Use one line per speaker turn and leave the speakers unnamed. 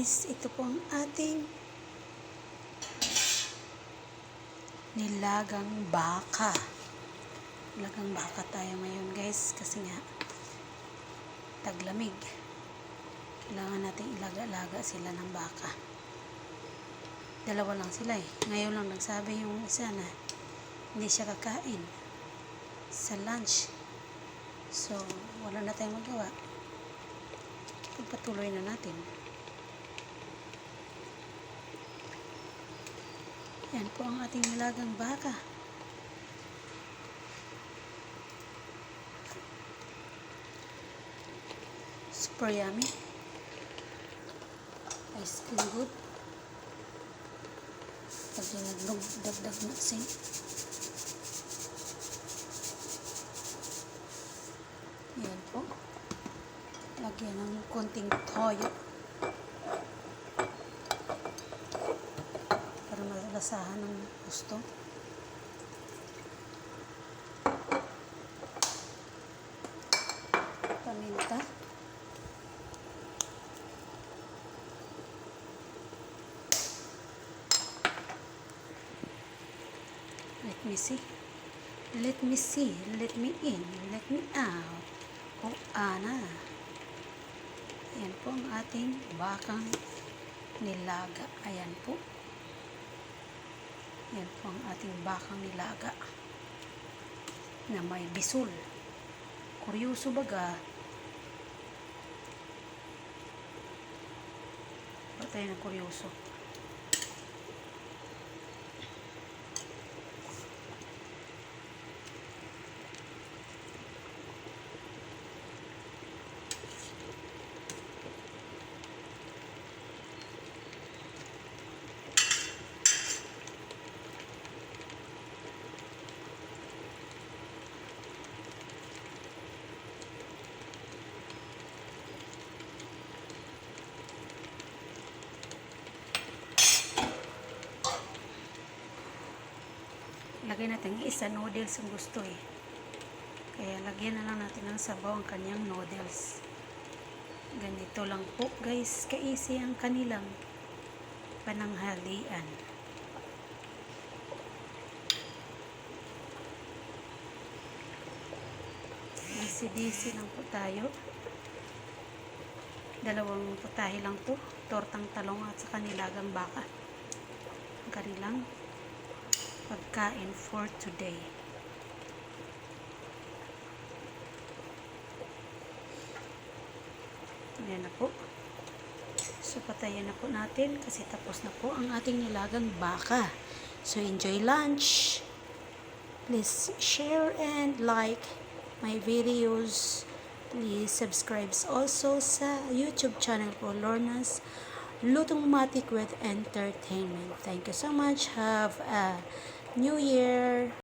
guys, ito po ang ating nilagang baka. Nilagang baka tayo ngayon guys kasi nga taglamig. Kailangan natin ilaga-laga sila ng baka. Dalawa lang sila eh. Ngayon lang nagsabi yung isa na hindi siya kakain sa lunch. So, wala na tayong magawa. Pagpatuloy na natin. Yan po ang ating nilagang baka. Super yummy. Ice cream good. Pag dinagdag, dagdag na sing. Yan po. Lagyan ng konting toyo. Para malasahan ng gusto. Paminta. Let me see. Let me see. Let me in. Let me out. O ana. Ayan po ang ating bakang nilaga. Ayan po. Ayan po ang ating bakang nilaga. Na may bisul. Kuryoso baga. Ba't tayo na kuryoso? Lagyan natin isa noodles ang gusto eh. Kaya lagyan na lang natin ng sabaw ang kanyang noodles. Ganito lang po guys, ka-easy ang kanilang pananghalian. Easy-easy lang po tayo. Dalawang putahe lang to, tortang talong at saka nilagang baka. Ang kanilang pagkain for today. Ayan na po. So, patayin na po natin kasi tapos na po ang ating nilagang baka. So, enjoy lunch. Please share and like my videos. Please subscribe also sa YouTube channel po, Lorna's Lutong Matic with Entertainment. Thank you so much. Have a New Year.